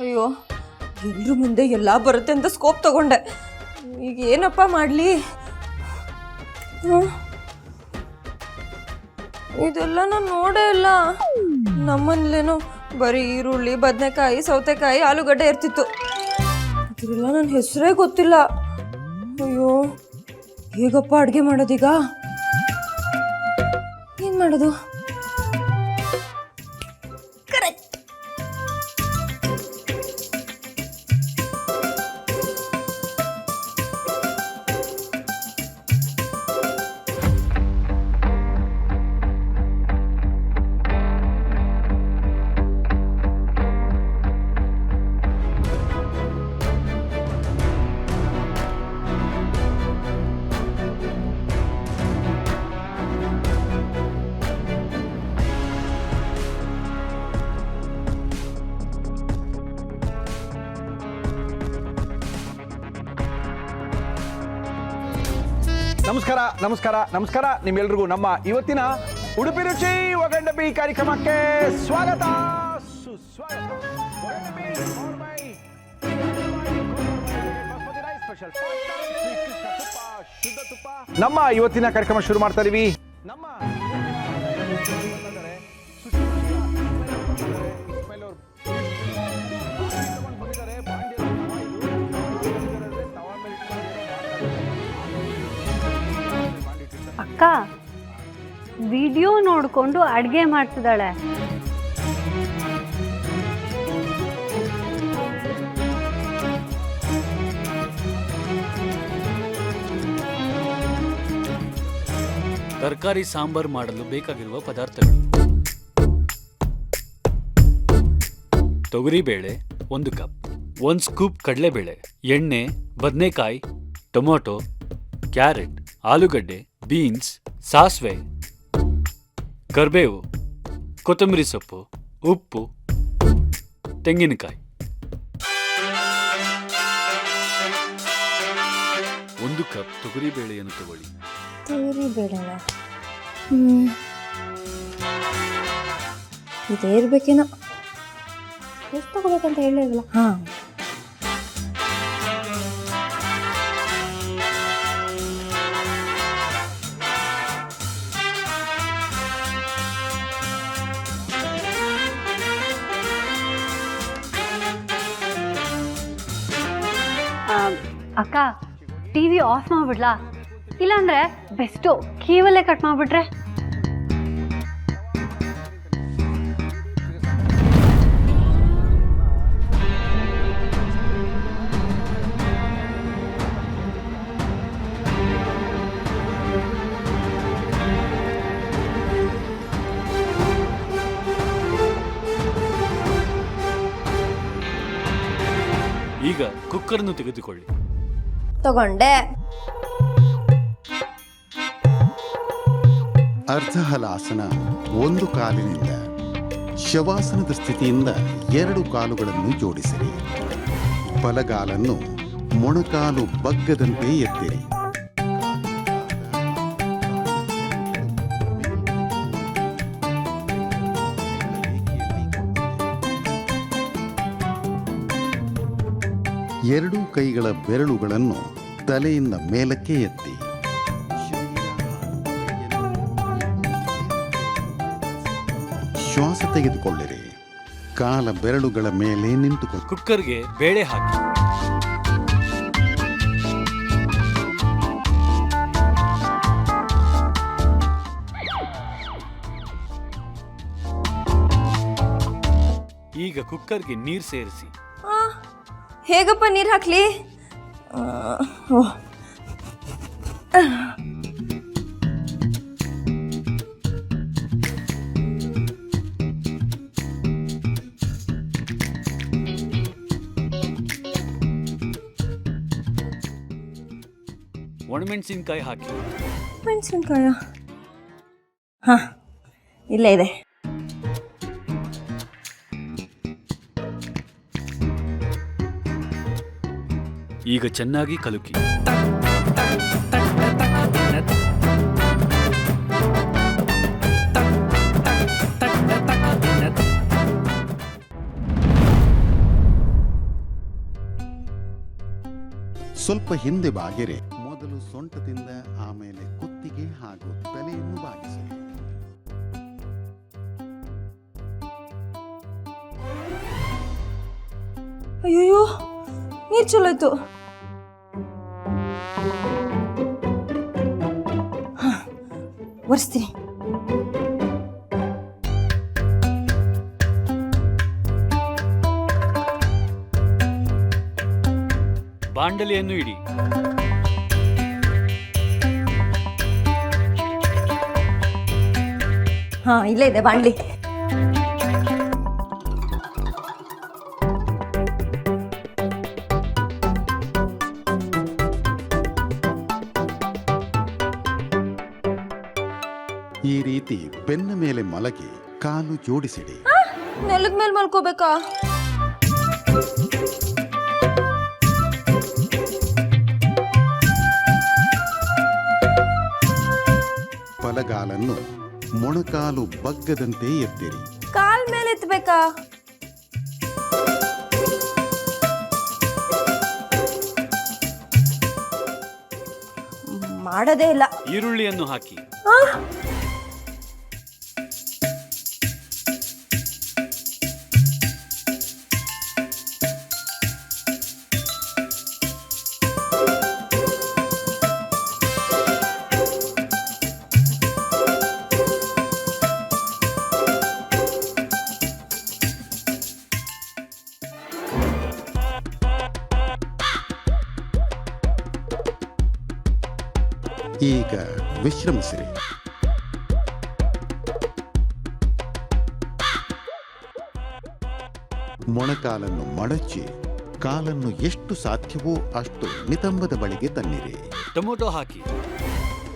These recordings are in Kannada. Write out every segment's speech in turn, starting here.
ಅಯ್ಯೋ, ಎಲ್ರ ಮುಂದೆ ಎಲ್ಲ ಬರುತ್ತೆ ಅಂತ ಸ್ಕೋಪ್ ತಗೊಂಡೆ. ಈಗ ಏನಪ್ಪ ಮಾಡಲಿ? ಇದೆಲ್ಲ ನಾನು ನೋಡೇ ಇಲ್ಲ. ನಮ್ಮನೇಲೇನೋ ಬರೀ ಈರುಳ್ಳಿ, ಬದನೆಕಾಯಿ, ಸೌತೆಕಾಯಿ, ಆಲೂಗಡ್ಡೆ ಇರ್ತಿತ್ತು. ಇದೆಲ್ಲ ನನ್ನ ಹೆಸರೇ ಗೊತ್ತಿಲ್ಲ. ಅಯ್ಯೋ, ಹೇಗಪ್ಪ ಅಡುಗೆ ಮಾಡೋದೀಗ? ಏನು ಮಾಡೋದು? ಕರೆಕ್ಟ್. ನಮಸ್ಕಾರ ನಮಸ್ಕಾರ ನಮಸ್ಕಾರ ನಿಮ್ಮೆಲ್ರಿಗೂ ನಮ್ಮ ಇವತ್ತಿನ ಉಡುಪಿ ರುಚಿ ಒಗಂಡಪಿ ಕಾರ್ಯಕ್ರಮಕ್ಕೆ ಸ್ವಾಗತ ಸುಸ್ವಾಗತ. ನಮ್ಮ ಇವತ್ತಿನ ಕಾರ್ಯಕ್ರಮ ಶುರು ಮಾಡ್ತಾ ಇದೀವಿ. ನಮ್ಮ ಅಕ್ಕ ವಿಡಿಯೋ ನೋಡಿಕೊಂಡು ಅಡುಗೆ ಮಾಡ್ತಿದ್ದಾಳೆ. ತರಕಾರಿ ಸಾಂಬಾರ್ ಮಾಡಲು ಬೇಕಾಗಿರುವ ಪದಾರ್ಥಗಳು: ತೊಗರಿಬೇಳೆ 1 ಕಪ್, 1 ಸ್ಕೂಪ್ ಕಡಲೆಬೇಳೆ, ಎಣ್ಣೆ, ಬದನೆಕಾಯಿ, ಟೊಮೊಟೊ, ಕ್ಯಾರೆಟ್, ಆಲೂಗಡ್ಡೆ, ಬೀನ್ಸ್, ಸಾಸಿವೆ, ಕರಿಬೇವು, ಕೊತ್ತಂಬರಿ ಸೊಪ್ಪು, ಉಪ್ಪು, ತೆಂಗಿನಕಾಯಿ. 1 ಕಪ್ ತೊಗರಿಬೇಳೆಯನ್ನು ತಗೊಳ್ಳಿ. ತೊಗರಿಬೇಳೆನಾ? ಇದೇ ಇರ್ಬೇಕೇನೋ. ಎಷ್ಟು ತಗೋಬೇಕಂತ ಹೇಳಿರಲ್ಲ. ಹಾಂ, ಅಕ್ಕ ಟಿವಿ ಆಫ್ ಮಾಡ್ಬಿಡ್ಲಾ? ಇಲ್ಲಾಂದ್ರೆ ಬೆಸ್ಟು ಕೇಬಲ್ಲೇ ಕಟ್ ಮಾಡ್ಬಿಟ್ರೆ. ಈಗ ಕುಕ್ಕರ್ನ್ನು ತೆಗೆದುಕೊಳ್ಳಿ. ತಗೊಂಡೆ. ಅರ್ಧ ಹಲಾಸನ 1 ಕಾಲಿನಿಂದ ಶವಾಸನದ ಸ್ಥಿತಿಯಿಂದ 2 ಕಾಲುಗಳನ್ನು ಜೋಡಿಸಿರಿ. ಬಲಗಾಲನ್ನು ಮೊಣಕಾಲು ಬಗ್ಗದಂತೆ ಎತ್ತಿರಿ. ಎರಡೂ ಕೈಗಳ ಬೆರಳುಗಳನ್ನು ತಲೆಯಿಂದ ಮೇಲಕ್ಕೆ ಎತ್ತಿ ಶ್ವಾಸ ತೆಗೆದುಕೊಳ್ಳಿರಿ. ಕಾಲ ಬೆರಳುಗಳ ಮೇಲೆ ನಿಂತುಕೊಳ್ಳಿ. ಕುಕ್ಕರ್ಗೆ ಬೇಳೆ ಹಾಕಿ. ಈಗ ಕುಕ್ಕರ್ಗೆ ನೀರು ಸೇರಿಸಿ. ಹೇಗಪ್ಪ ನೀರು ಹಾಕ್ಲಿ? ಒಣಮೆಣಸಿನ್ಕಾಯಿ ಹಾಕಿ. ಮೆಣಸಿನ್ಕಾಯ? ಹಾಂ, ಇಲ್ಲೇ ಇದೆ. ಈಗ ಚೆನ್ನಾಗಿ ಕಲುಕಿ. ಸ್ವಲ್ಪ ಹಿಂದೆ ಬಾಗಿರೆ. ಮೊದಲು ಸೊಂಟದಿಂದ ಆಮೇಲೆ ಕುತ್ತಿಗೆ ಹಾಗೂ ತಲೆಯನ್ನು ಬಾಗಿಸಿ. ಅಯ್ಯೋ ನೀರ್ ಚಲೋಯ್ತು. ಒರೆಸ್ತೀನಿ. ಬಾಂಡಲಿಯನ್ನು ಇಡಿ. ಹಾ ಇಲ್ಲೇ ಇದೆ ಬಾಂಡ್ಲಿ. ಈ ರೀತಿ ಬೆನ್ನ ಮೇಲೆ ಮಲಗಿ ಕಾಲು ಜೋಡಿಸಿಡಿ. ನೆಲದ ಮೇಲೆ ಮಲ್ಕೋಬೇಕಾ? ಬಲಗಾಲನ್ನು ಮೊಣಕಾಲು ಬಗ್ಗದಂತೆ ಎತ್ತಿರಿ. ಕಾಲ್ ಮೇಲೆ ಎತ್ತಬೇಕಾ? ಮಾಡೋದೇ ಇಲ್ಲ. ಈರುಳ್ಳಿಯನ್ನು ಹಾಕಿ. ಈಗ ವಿಶ್ರಮಿಸಿರಿ. ಮೊಣಕಾಲನ್ನು ಮಡಚಿ ಕಾಲನ್ನು ಎಷ್ಟು ಸಾಧ್ಯವೋ ಅಷ್ಟು ನಿತಂಬದ ಬಳಿಗೆ ತನ್ನಿರಿ. ಟೊಮೊಟೊ ಹಾಕಿ.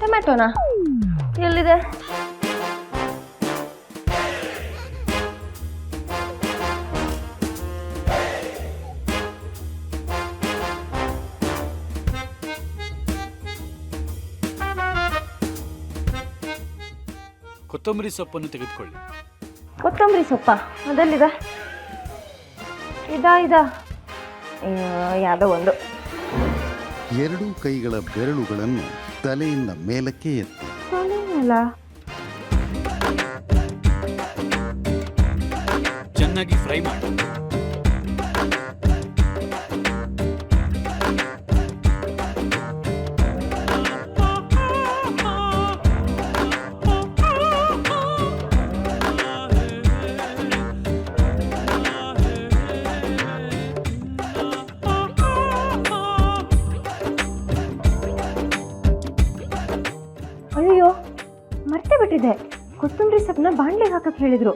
ಟೊಮ್ಯಾಟೋನಾ ಎಲ್ಲಿದೆ? ಕೊತ್ತಂಬರಿ ಸೊಪ್ಪನ್ನು ತೆಗೆದುಕೊಳ್ಳಿ. ಕೊತ್ತಂಬರಿ ಸೊಪ್ಪ ಅದಲ್ಲಿದೆ. ಇದಾ ಯಾವುದೋ ಒಂದು. ಎರಡೂ ಕೈಗಳ ಬೆರಳುಗಳನ್ನು ತಲೆಯಿಂದ ಮೇಲಕ್ಕೆ ಎತ್ತಿ. ಚೆನ್ನಾಗಿ ಫ್ರೈ ಮಾಡಿ. ಅಯ್ಯೋ ಮರ್ತೇ ಬಿಟ್ಟಿದೆ. ಕೊತ್ತಂಬರಿ ಸೊಪ್ಪನ್ನ ಬಾಂಡ್ಲಿಗೆ ಹಾಕಕ್ಕೆ ಹೇಳಿದ್ರು.